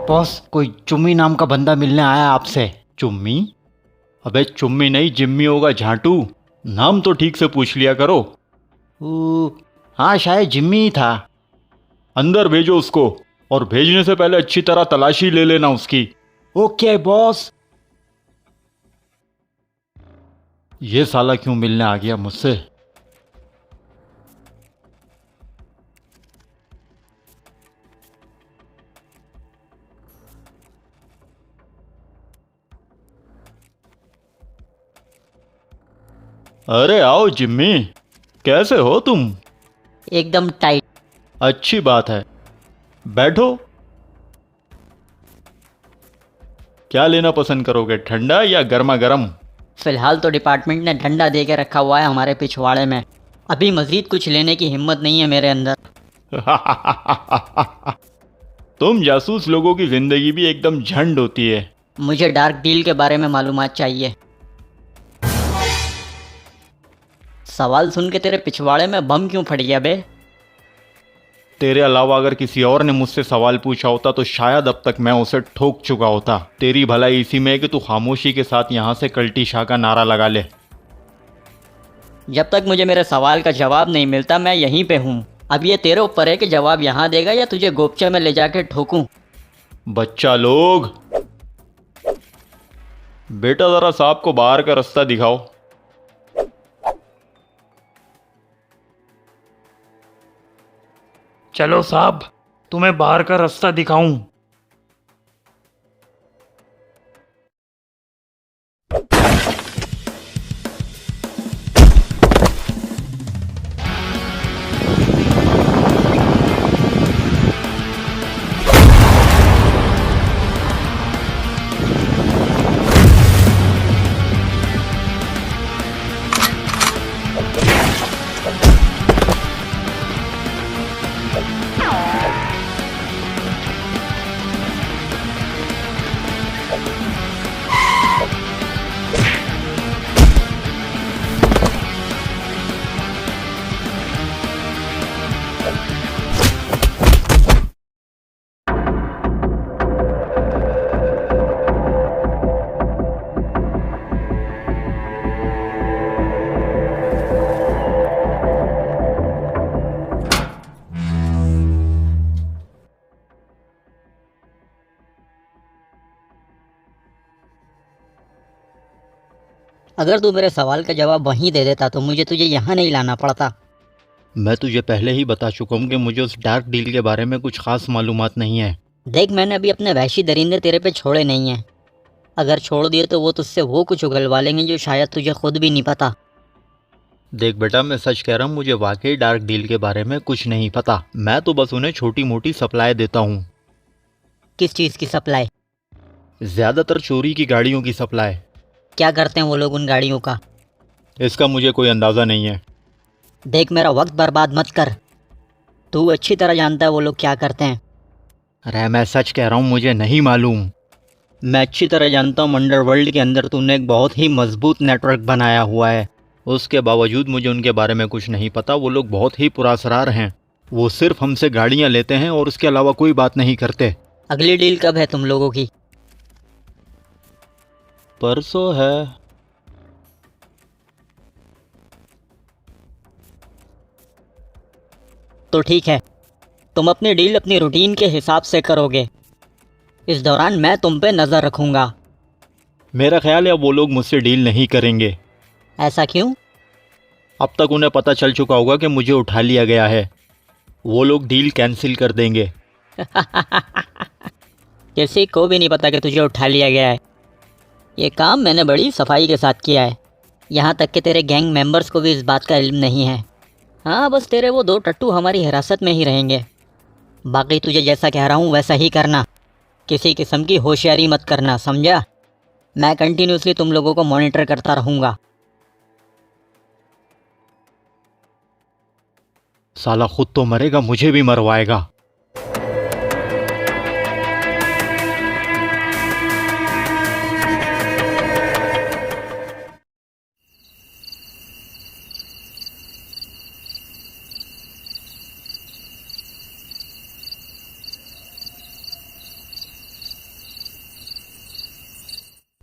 Boss, कोई चुम्मी नाम का बंदा मिलने आया है आपसे। चुम्मी? अबे चुम्मी नहीं, जिम्मी होगा झांटू। नाम तो ठीक से पूछ लिया करो। हाँ, शायद जिम्मी ही था। अंदर भेजो उसको, और भेजने से पहले अच्छी तरह तलाशी ले लेना उसकी। Okay boss. ये साला क्यों मिलने आ गया मुझसे? अरे आओ जिम्मी, कैसे हो तुम? एकदम टाइट। अच्छी बात है, बैठो। क्या लेना पसंद करोगे, ठंडा या गर्मा गर्म? फिलहाल तो डिपार्टमेंट ने ठंडा दे के रखा हुआ है हमारे पिछवाड़े में। अभी मज़ीद कुछ लेने की हिम्मत नहीं है मेरे अंदर। तुम जासूस लोगों की जिंदगी भी एकदम झंड होती है। मुझे डार्क डील के बारे में मालूमात चाहिए। सवाल सुन के तेरे पिछवाड़े में बम क्यों फट गया बे? तेरे अलावा अगर किसी और ने मुझसे सवाल पूछा होता तो शायद अब तक मैं उसे ठोक चुका होता। तेरी भलाई इसी में है कि तू खामोशी के साथ यहां से कल्टी शाह का नारा लगा ले। जब तक मुझे मेरे सवाल का जवाब नहीं मिलता मैं यहीं पे हूँ। अब ये तेरे ऊपर है कि जवाब यहाँ देगा या तुझे गोपचे में ले जाके ठोकूं। बच्चा लोग, बेटा जरा साहब को बाहर का रास्ता दिखाओ। चलो साहब, तुम्हें बाहर का रास्ता दिखाऊं। अगर तू मेरे सवाल का जवाब वहीं दे देता तो मुझे तुझे यहाँ नहीं लाना पड़ता। मैं तुझे पहले ही बता चुका हूं कि मुझे उस डार्क डील के बारे में कुछ खास मालूमात नहीं है। देख, मैंने अभी अपने वहशी दरिंदे तेरे पे छोड़े नहीं हैं। अगर छोड़ दिए तो वो तुझसे वो कुछ उगलवा लेंगे जो शायद तुझे खुद भी नहीं पता। देख बेटा, मैं सच कह रहा हूँ, मुझे वाकई डार्क डील के बारे में कुछ नहीं पता। मैं तो बस उन्हें छोटी मोटी सप्लाई देता हूँ। किस चीज़ की सप्लाई? ज्यादातर चोरी की गाड़ियों की सप्लाई। क्या करते हैं वो लोग उन गाड़ियों का? इसका मुझे कोई अंदाजा नहीं है। देख, मेरा वक्त बर्बाद मत कर। तू अच्छी तरह जानता है वो लोग क्या करते हैं। अरे मैं सच कह रहा हूँ, मुझे नहीं मालूम। मैं अच्छी तरह जानता हूँ अंडरवर्ल्ड के अंदर तूने एक बहुत ही मजबूत नेटवर्क बनाया हुआ है। उसके बावजूद मुझे उनके बारे में कुछ नहीं पता। वो लोग बहुत ही पुरस्कार हैं। वो सिर्फ हमसे गाड़ियाँ लेते हैं और उसके अलावा कोई बात नहीं करते। अगली डील कब है तुम लोगों की? परसों है। तो ठीक है, तुम अपनी डील अपनी रूटीन के हिसाब से करोगे। इस दौरान मैं तुम पे नज़र रखूँगा। मेरा ख्याल है अब वो लोग मुझसे डील नहीं करेंगे। ऐसा क्यों? अब तक उन्हें पता चल चुका होगा कि मुझे उठा लिया गया है। वो लोग डील कैंसिल कर देंगे। किसी को भी नहीं पता कि तुझे उठा लिया गया है। ये काम मैंने बड़ी सफाई के साथ किया है। यहाँ तक कि तेरे गैंग मेंबर्स को भी इस बात का इल्म नहीं है। हाँ, बस तेरे वो दो टट्टू हमारी हिरासत में ही रहेंगे। बाकी तुझे जैसा कह रहा हूँ वैसा ही करना। किसी किस्म की होशियारी मत करना, समझा? मैं कंटिन्यूसली तुम लोगों को मॉनिटर करता रहूँगा। साला खुद तो मरेगा, मुझे भी मरवाएगा।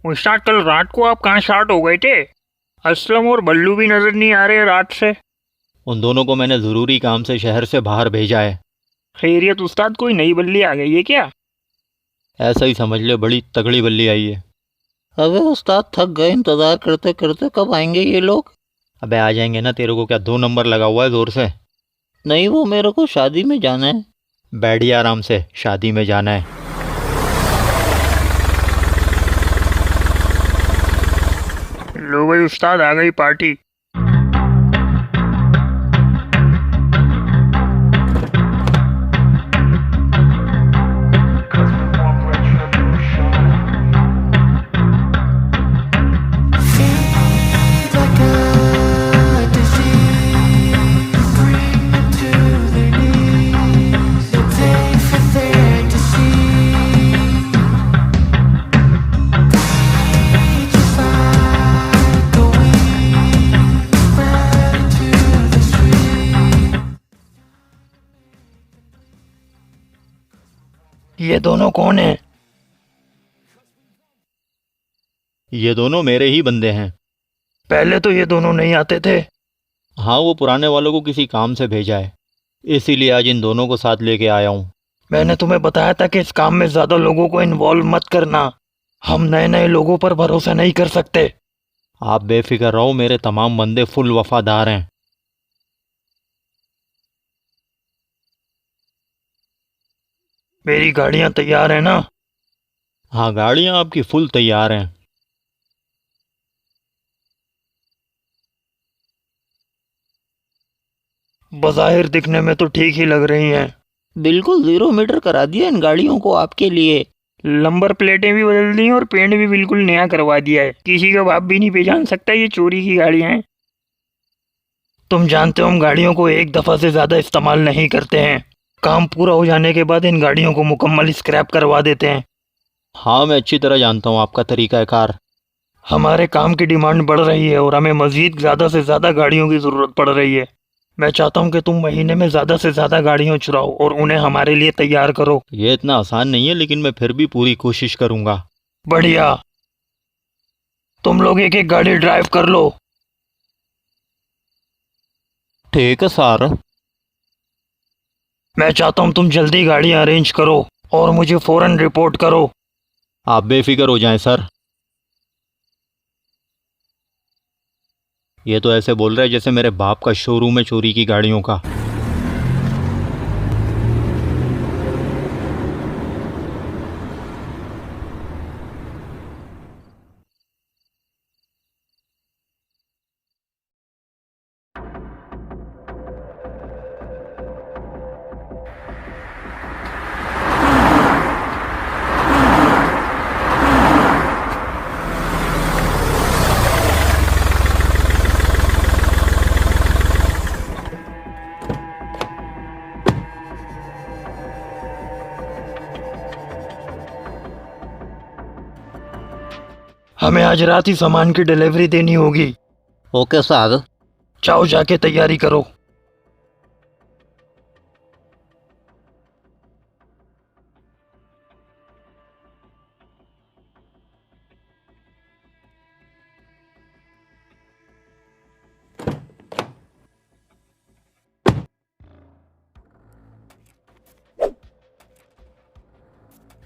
उस्ताद कल रात को आप कहाँ स्टार्ट हो गए थे? असलम और बल्लू भी नजर नहीं आ रहे रात से। उन दोनों को मैंने ज़रूरी काम से शहर से बाहर भेजा है। खैरियत उस्ताद, कोई नई बल्ली आ गई है क्या? ऐसा ही समझ ले, बड़ी तगड़ी बल्ली आई है। अबे उस्ताद थक गए इंतज़ार करते करते, कब आएंगे ये लोग? अबे आ जाएंगे ना, तेरे को क्या 2 नंबर लगा हुआ है ज़ोर से? नहीं, वो मेरे को शादी में जाना है। बैठिए आराम से, शादी में जाना है। लो भाई उस्ताद, आ गई पार्टी। ये दोनों कौन है? ये दोनों मेरे ही बंदे हैं। पहले तो ये दोनों नहीं आते थे। हाँ, वो पुराने वालों को किसी काम से भेजा है, इसीलिए आज इन दोनों को साथ लेके आया हूँ। मैंने तुम्हें बताया था कि इस काम में ज्यादा लोगों को इन्वॉल्व मत करना। हम नए नए लोगों पर भरोसा नहीं कर सकते। आप बेफिक्र रहो, मेरे तमाम बंदे फुल वफादार हैं। मेरी गाड़ियां तैयार है ना? हाँ, गाड़ियाँ आपकी फुल तैयार हैं। बज़ाहिर दिखने में तो ठीक ही लग रही हैं। बिल्कुल 0 मीटर करा दिया इन गाड़ियों को आपके लिए। नंबर प्लेटें भी बदल दी और पेंट भी बिल्कुल नया करवा दिया है। किसी का बाप भी नहीं पहचान सकता ये चोरी की गाड़ियां हैं। तुम जानते हो हम गाड़ियों को एक दफा से ज्यादा इस्तेमाल नहीं करते हैं। काम पूरा हो जाने के बाद इन गाड़ियों को मुकम्मल स्क्रैप करवा देते हैं। हाँ, मैं अच्छी तरह जानता हूँ आपका तरीक़ाकार। हमारे काम की डिमांड बढ़ रही है और हमें मजीद ज़्यादा से ज़्यादा गाड़ियों की ज़रूरत पड़ रही है। मैं चाहता हूँ कि तुम महीने में ज़्यादा से ज़्यादा गाड़ियाँ चुराओ और उन्हें हमारे लिए तैयार करो। ये इतना आसान नहीं है, लेकिन मैं फिर भी पूरी कोशिश करूँगा। बढ़िया, तुम लोग एक एक गाड़ी ड्राइव कर लो। ठीक है सर। मैं चाहता हूँ तुम जल्दी गाड़ियाँ अरेंज करो और मुझे फ़ौरन रिपोर्ट करो। आप बेफिक्र हो जाएं सर। ये तो ऐसे बोल रहा है जैसे मेरे बाप का शोरूम है चोरी की गाड़ियों का। हमें आज रात ही सामान की डिलीवरी देनी होगी। Okay sir. जाओ जाके तैयारी करो।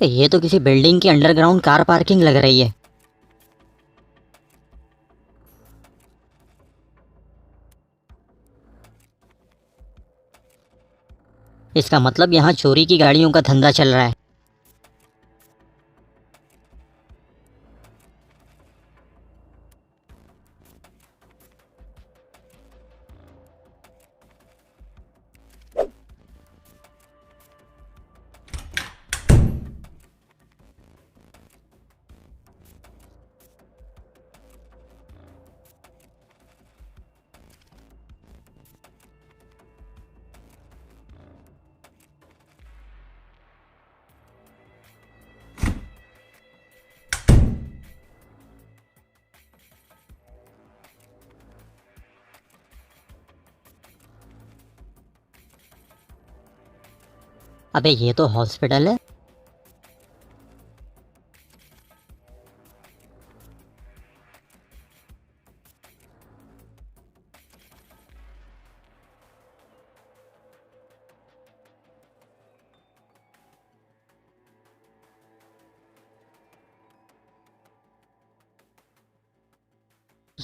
ये तो किसी बिल्डिंग की अंडरग्राउंड कार पार्किंग लग रही है। इसका मतलब यहाँ चोरी की गाड़ियों का धंधा चल रहा है। अबे ये तो हॉस्पिटल है।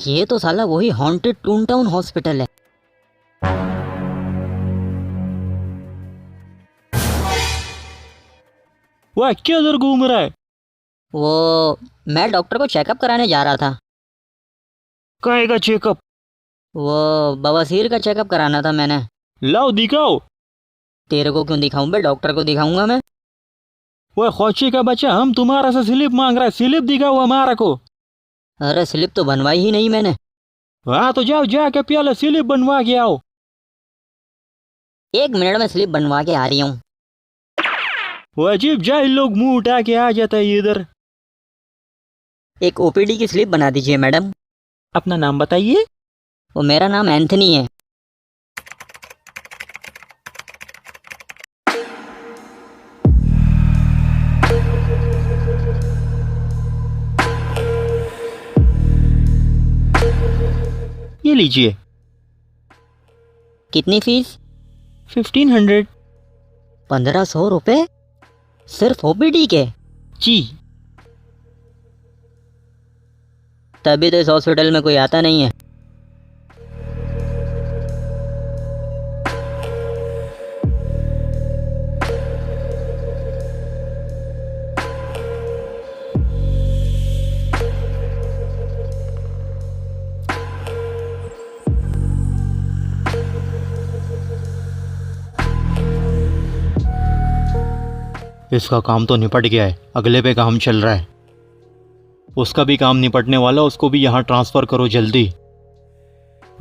ये तो साला वही हॉन्टेड टून टाउन हॉस्पिटल है। वह क्या उधर घूम रहा है? वो मैं डॉक्टर को चेकअप कराने जा रहा था। काहे का चेकअप? वो बवासीर का चेकअप कराना था मैंने। लाओ दिखाओ। तेरे को क्यों दिखाऊं बे, डॉक्टर को दिखाऊंगा मैं। वह खोची का बच्चा, हम तुम्हारा से स्लिप मांग रहा है, स्लिप दिखाओ हमारा को। अरे स्लिप तो बनवाई ही नहीं मैंने। हाँ तो जाओ जाके पहले स्लिप बनवा के आओ। 1 मिनट में स्लिप बनवा के आ रही हूँ। वो अजीब जाए लोग मुंह उठा के आ जाता है इधर। एक ओपीडी की स्लिप बना दीजिए मैडम। अपना नाम बताइए। वो मेरा नाम एंथनी है। ये लीजिए। कितनी फीस? 1500। 1500 रुपये सिर्फ ओपीडी के? जी। तभी तो इस हॉस्पिटल में कोई आता नहीं है। इसका काम तो निपट गया है, अगले पे काम चल रहा है। उसका भी काम निपटने वाला, उसको भी यहाँ ट्रांसफ़र करो जल्दी।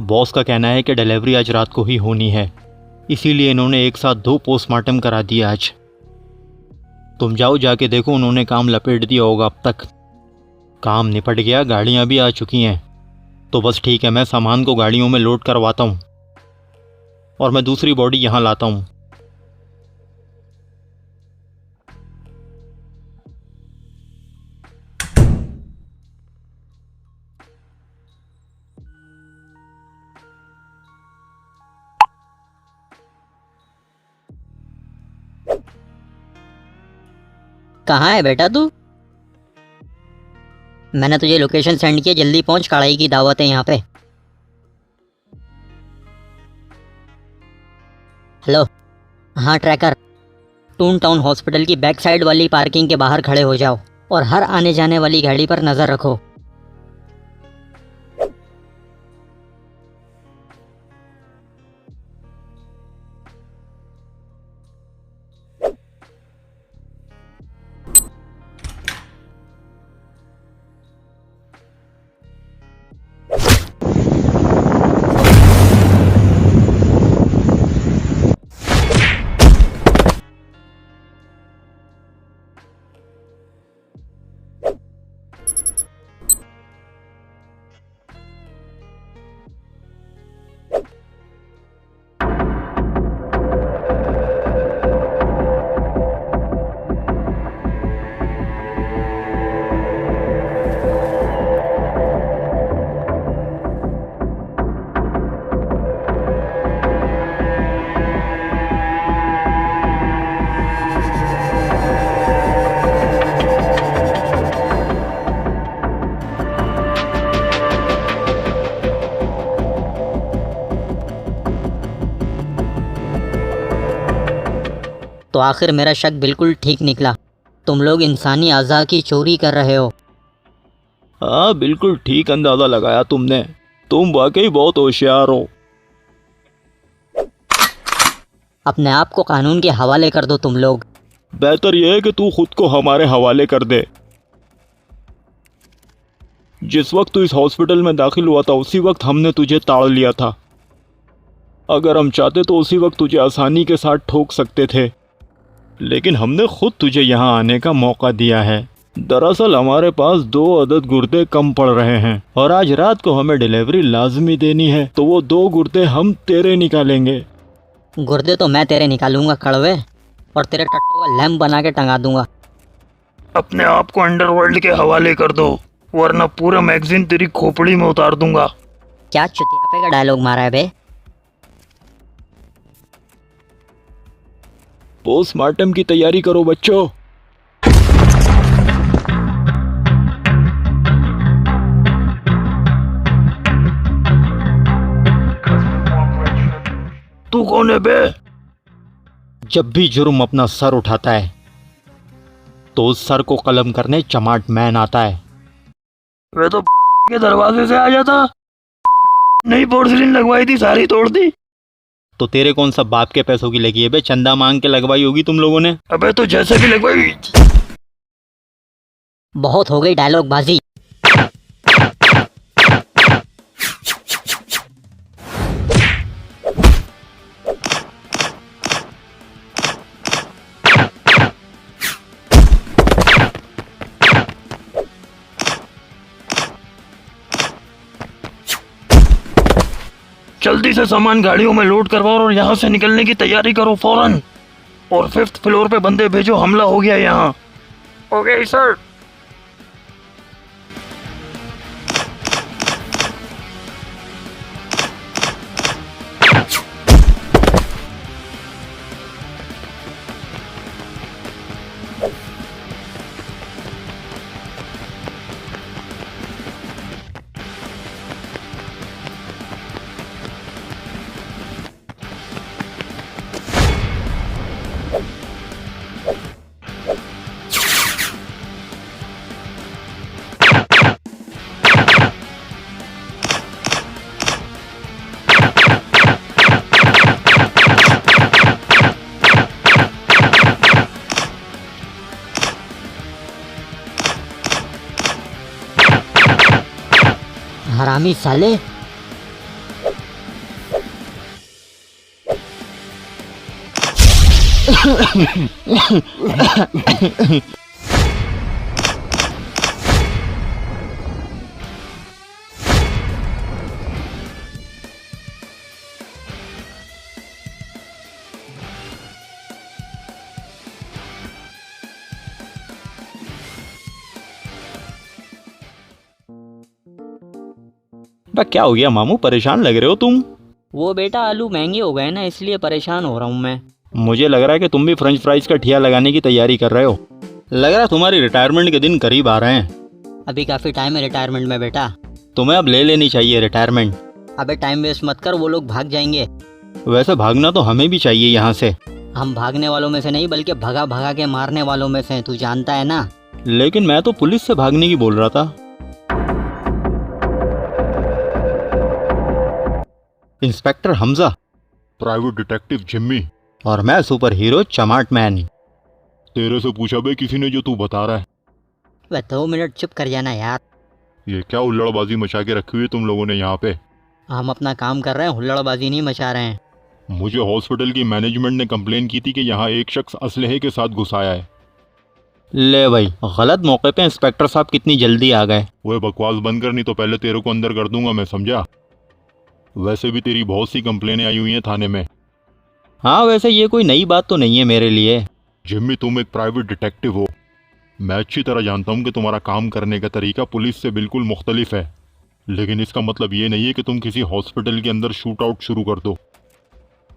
बॉस का कहना है कि डिलीवरी आज रात को ही होनी है, इसीलिए इन्होंने एक साथ 2 पोस्टमार्टम करा दिए आज। तुम जाओ, जाके देखो उन्होंने काम लपेट दिया होगा अब तक। काम निपट गया, गाड़ियाँ भी आ चुकी हैं। तो बस ठीक है, मैं सामान को गाड़ियों में लोड करवाता हूँ और मैं दूसरी बॉडी यहाँ लाता हूँ। कहाँ है बेटा तू? मैंने तुझे लोकेशन सेंड किया, जल्दी पहुंच, कढ़ाई की दावत है यहाँ पे। हेलो, हाँ ट्रैकर, टून टाउन हॉस्पिटल की बैक साइड वाली पार्किंग के बाहर खड़े हो जाओ और हर आने जाने वाली गाड़ी पर नज़र रखो। तो आखिर मेरा शक बिल्कुल ठीक निकला, तुम लोग इंसानी अज़ा की चोरी कर रहे हो। हाँ बिल्कुल ठीक अंदाजा लगाया तुमने, तुम वाकई बहुत होशियार हो। अपने आप को कानून के हवाले कर दो तुम लोग। बेहतर यह है कि तू खुद को हमारे हवाले कर दे। जिस वक्त तू इस हॉस्पिटल में दाखिल हुआ था उसी वक्त हमने तुझे ताड़ लिया था। अगर हम चाहते तो उसी वक्त तुझे आसानी के साथ ठोक सकते थे, लेकिन हमने खुद तुझे यहाँ आने का मौका दिया है। दरअसल हमारे पास 2 अदद गुर्दे कम पड़ रहे हैं और आज रात को हमें डिलीवरी लाजमी देनी है, तो वो 2 गुर्दे हम तेरे निकालेंगे। गुर्दे तो मैं तेरे निकालूंगा कड़वे, और तेरे टट्टू का लैम्प बना के टंगा दूंगा। अपने आप को अंडरवर्ल्ड के हवाले कर दो, वरना पूरा मैगजीन तेरी खोपड़ी में उतार दूंगा। क्या चुतियापे का डायलॉग मारा है बे? पोस्टमार्टम की तैयारी करो बच्चों। तू कौन है बे? जब भी जुर्म अपना सर उठाता है तो उस सर को कलम करने चमाट मैन आता है। वे तो के दरवाजे से आ जाता। नई पोर्सिलीन लगवाई थी, सारी तोड़ दी। तो तेरे कौन सा बाप के पैसों की लगी है बे? चंदा मांग के लगवाई होगी तुम लोगों ने। अबे तो जैसे भी लगवाई। बहुत हो गई डायलॉग बाजी। जल्दी से सामान गाड़ियों में लोड करवाओ और यहाँ से निकलने की तैयारी करो फौरन। और 5th फ्लोर पे बंदे भेजो, हमला हो गया यहाँ। Okay sir. हरामी साले। बे क्या हो गया मामू, परेशान लग रहे हो तुम? वो बेटा आलू महंगे हो गए ना, इसलिए परेशान हो रहा हूँ मैं। मुझे लग रहा है कि तुम भी फ्रेंच फ्राइज का ठिया लगाने की तैयारी कर रहे हो। लग रहा है तुम्हारी रिटायरमेंट के दिन करीब आ रहे हैं। अभी काफ़ी टाइम है रिटायरमेंट में बेटा। तुम्हें अब ले लेनी चाहिए रिटायरमेंट। अबे टाइम वेस्ट मत कर, वो लोग भाग जाएंगे। वैसे भागना तो हमें भी चाहिए यहाँ से। हम भागने वालों में से नहीं, बल्कि भगा भगा के मारने वालों में से हैं, तू जानता है ना। लेकिन मैं तो पुलिस से भागने की बोल रहा था। Inspector Hamza. Private detective Jimmy. और मैं सुपर हीरो चमाट मैन। तेरे से पूछा बे किसी ने जो तू बता रहा है? वह 2 मिनट चुप कर जाना यार। ये क्या हुल्लड़बाजी मचा के रखी हुई है तुम लोगों ने यहाँ पे? हम अपना काम कर रहे हैं, हुल्लड़बाजी नहीं मचा रहे हैं। मुझे हॉस्पिटल की मैनेजमेंट ने कंप्लेन की थी कि यहाँ एक शख्स असलहे के साथ घुस आया है। ले भाई, गलत मौके पे इंस्पेक्टर साहब कितनी जल्दी आ गए। वो बकवास बंद कर, नहीं तो पहले तेरे को अंदर कर दूंगा मैं, समझा? वैसे भी तेरी बहुत सी कंप्लेनें आई हुई हैं थाने में। हाँ वैसे ये कोई नई बात तो नहीं है मेरे लिए। जिम्मी तुम एक प्राइवेट डिटेक्टिव हो। मैं अच्छी तरह जानता हूँ कि तुम्हारा काम करने का तरीका पुलिस से बिल्कुल मुख्तलिफ है, लेकिन इसका मतलब ये नहीं है कि तुम किसी हॉस्पिटल के अंदर शूट आउट शुरू कर दो।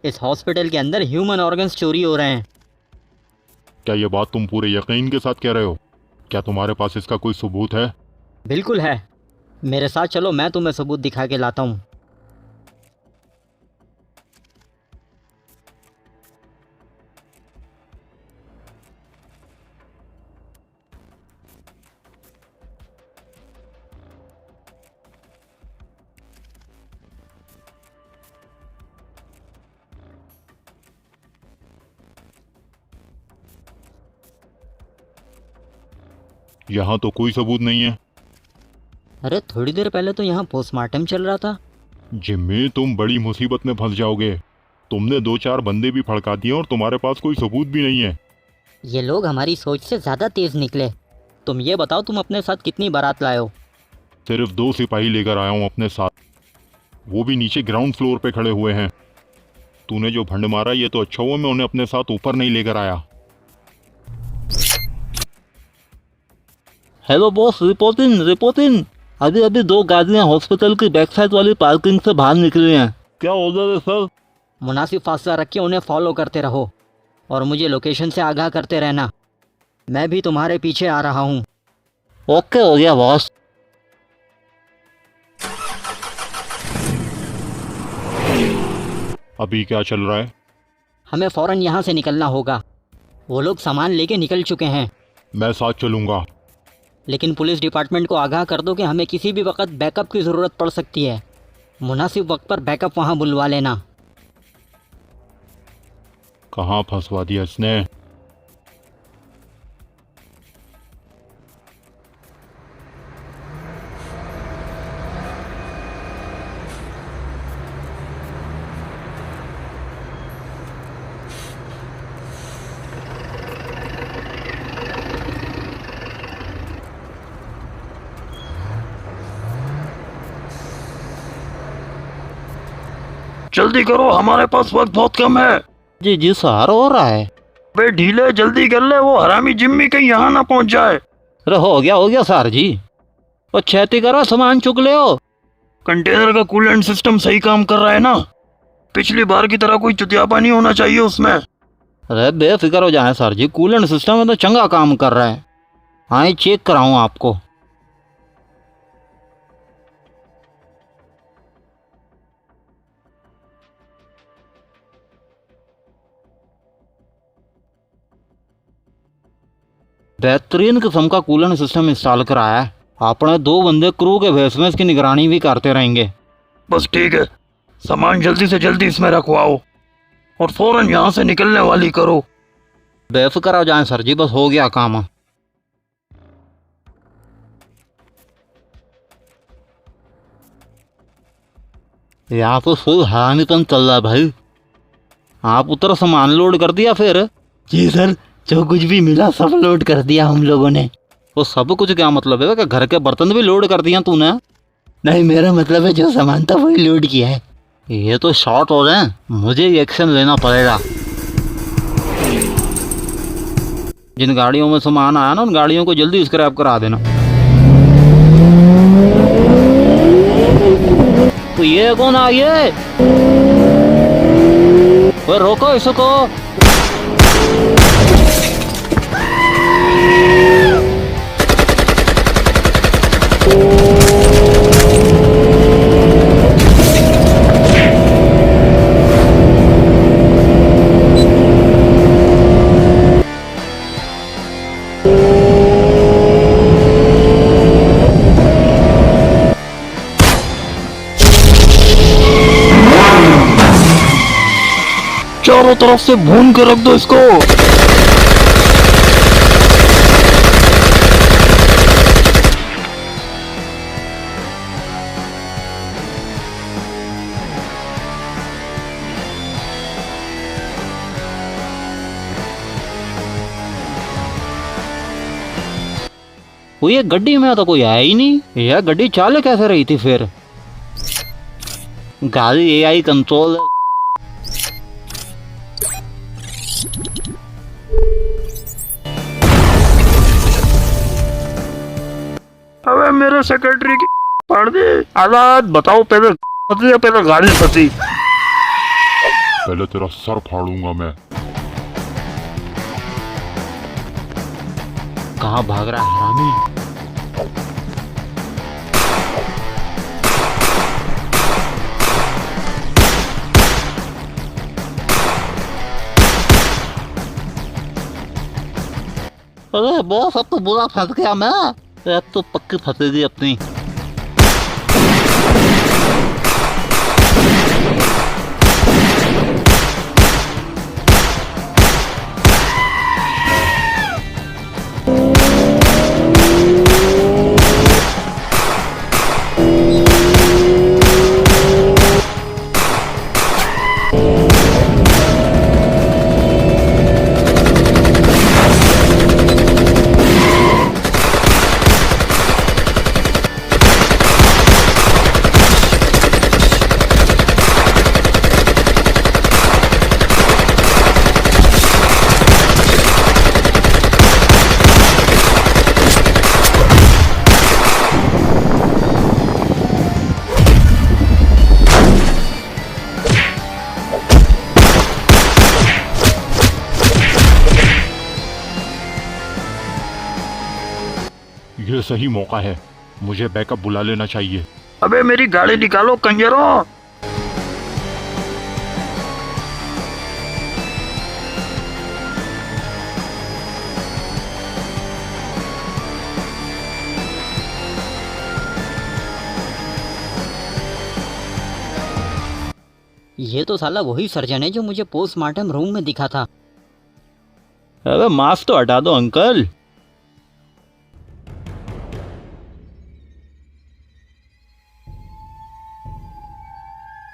इस हॉस्पिटल के अंदर ह्यूमन ऑर्गन्स चोरी हो रहे हैं। क्या ये बात तुम पूरे यकीन के साथ कह रहे हो? क्या तुम्हारे पास इसका कोई सबूत है? बिल्कुल है, मेरे साथ चलो, मैं तुम्हें सबूत दिखा के लाता हूँ। यहाँ तो कोई सबूत नहीं है। अरे थोड़ी देर पहले तो यहाँ पोस्टमार्टम चल रहा था। जिम्मी तुम बड़ी मुसीबत में फंस जाओगे। तुमने 2-4 बंदे भी फड़का दिए और तुम्हारे पास कोई सबूत भी नहीं है। ये लोग हमारी सोच से ज़्यादा तेज़ निकले। तुम ये बताओ, तुम अपने साथ कितनी बारात लाए हो? सिर्फ 2 सिपाही लेकर आया हूँ अपने साथ, वो भी नीचे ग्राउंड फ्लोर पे खड़े हुए हैं। तूने जो भंड मारा ये तो अच्छा हुआ मैं उन्हें अपने साथ ऊपर नहीं लेकर आया। Hello boss, reporting. अभी अभी 2 गाड़ियाँ हॉस्पिटल की बैक साइड वाली पार्किंग से बाहर निकली हैं। क्या ऑर्डर है सर? मुनासिब फासला रख के उन्हें फॉलो करते रहो और मुझे लोकेशन से आगाह करते रहना। मैं भी तुम्हारे पीछे आ रहा हूँ। ओके हो गया बॉस। अभी क्या चल रहा है? हमें फ़ौरन यहाँ से निकलना होगा। वो लोग सामान लेके निकल चुके हैं। मैं साथ चलूँगा। लेकिन पुलिस डिपार्टमेंट को आगाह कर दो कि हमें किसी भी वक्त बैकअप की ज़रूरत पड़ सकती है। मुनासिब वक्त पर बैकअप वहाँ बुलवा लेना। कहाँ फंसवा दिया इसने? जल्दी करो, हमारे पास वक्त बहुत कम है। जी जी सर, हो रहा है। बे ढीले, जल्दी कर ले, वो हरामी जिम्मी कहीं यहाँ ना पहुँच जाए। अरे हो गया सर जी। वो छेती करो, सामान चुक ले हो। कंटेनर का कूलेंट सिस्टम सही काम कर रहा है ना? पिछली बार की तरह कोई चुतियापा नहीं होना चाहिए उसमें। अरे बेफिक्र हो जाए सर जी, कूलेंट सिस्टम में तो चंगा काम कर रहा है। हाँ, चेक कराऊँ आपको? बेहतरीन किस्म का कूलेंट सिस्टम इंस्टॉल कराया है। अपने 2 बंदे क्रू के भेस में इसकी निगरानी भी करते रहेंगे। बस ठीक है, सामान जल्दी से जल्दी इसमें रखवाओ और फौरन यहाँ से निकलने वाली करो। बेफिक्र हो जाए सर जी, बस हो गया काम। यहाँ तो फुल हरामीपन चल रहा है भाई। आप उतर सामान लोड कर दिया फिर? जी सर, जो कुछ भी मिला सब लोड कर दिया हम लोगों ने। वो सब कुछ क्या मतलब है कि घर के बर्तन भी लोड कर दिया तूने? नहीं, मेरा मतलब है जो सामान था वही लोड किया है। ये तो शॉर्ट हो रहे हैं, मुझे ही एक्शन लेना पड़ेगा। जिन गाड़ियों में सामान आया ना, उन गाड़ियों को जल्दी स्क्रैप करा देना। तो ये कौन आ गया? ओए रोको इसको। चारों तरफ से भून कर रख दो इसको। वो ये गड्डी में तो कोई आया ही नहीं। यह गड्डी चाल कैसे रही थी फिर? गाड़ी एआई कंट्रोल। अबे मेरे सेक्रेटरी की पढ़ दे। आजाद बताओ, पहले फंसी या पहले गाड़ी फंसी? पहले तेरा सर फाड़ूंगा मैं। कहाँ भाग रहा है हरामी? अरे बॉस, अब तो बुरा फंस गया मैं। अब तो पक्की फंसेगी अपनी। ये सही मौका है, मुझे बैकअप बुला लेना चाहिए। अबे मेरी गाड़ी निकालो कंजरों। ये तो साला वही सर्जन है जो मुझे पोस्टमार्टम रूम में दिखा था। अरे मास्क तो हटा दो अंकल।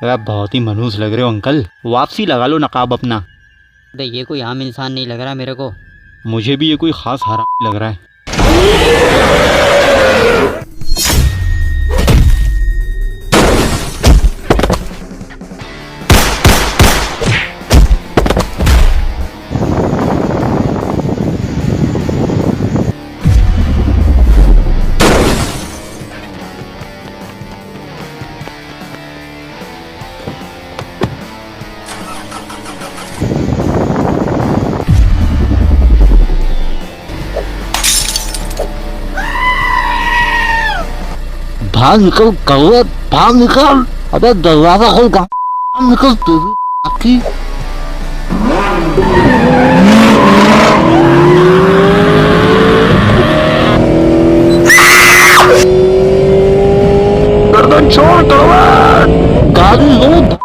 अरे आप बहुत ही मनहूस लग रहे हो अंकल, वापसी लगा लो नकाब अपना। अबे ये कोई आम इंसान नहीं लग रहा मेरे को। मुझे भी ये कोई खास हरामी लग रहा है। बाहर निकल कौवे, बाहर निकल। अबे दरवाजा खोल, बाहर निकल तेरी आखी। गर्दन छोड़ कौवे, गाड़ी लो।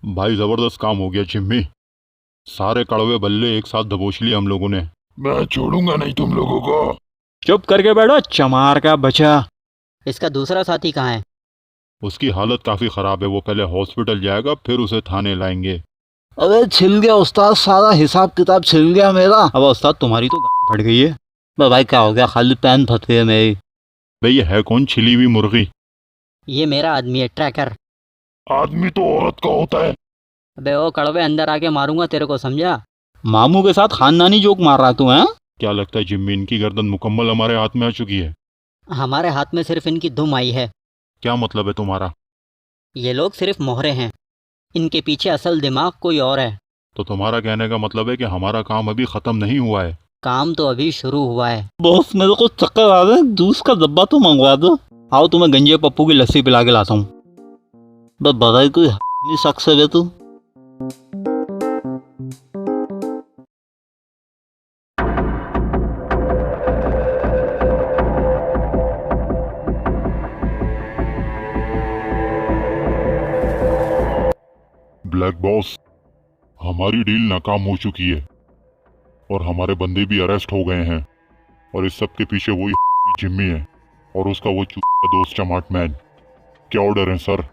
भाई जबरदस्त काम हो गया जिम्मी, सारे कड़वे बल्ले एक साथ दबोच लिए हम लोगों ने। मैं छोड़ूंगा नहीं तुम लोगों को। चुप करके बैठो चमार का बचा। इसका दूसरा साथी कहाँ है? उसकी हालत काफी खराब है, वो पहले हॉस्पिटल जाएगा फिर उसे थाने लाएंगे। अबे छिल गया उस्ताद, सारा हिसाब किताब छिल गया मेरा। अब उस्ताद तुम्हारी तो गांड फट गई है। बे भाई क्या हो गया, खाली पैन फंसे है मेरी। भाई ये है कौन छिली हुई मुर्गी? ये मेरा आदमी है, ट्रैकर। आदमी तो औरत का होता है। अबे ओ कड़वे, अंदर आके मारूंगा तेरे को, समझा? मामू के साथ खानदानी जोक मार रहा तू है? क्या लगता है जिम्मी, इनकी गर्दन मुकम्मल हमारे हाथ में आ चुकी है? हमारे हाथ में सिर्फ इनकी धुम आई है। क्या मतलब है तुम्हारा? ये लोग सिर्फ मोहरे हैं, इनके पीछे असल दिमाग कोई और है। तो तुम्हारा कहने का मतलब है कि हमारा काम अभी खत्म नहीं हुआ है? काम तो अभी शुरू हुआ है। बॉस मेरे को चक्कर आ रहे हैं, जूस का डब्बा तो मंगवा दो। आओ तुम्हें गंजे पप्पू की लस्सी पिला के लाता हूँ। बस बधाई कोई नहीं शख्स है तू। ब्लैक बॉस, हमारी डील नाकाम हो चुकी है और हमारे बंदे भी अरेस्ट हो गए हैं और इस सब के पीछे वही जिम्मी है और उसका वो दोस्त चमाट मैन। क्या ऑर्डर है सर?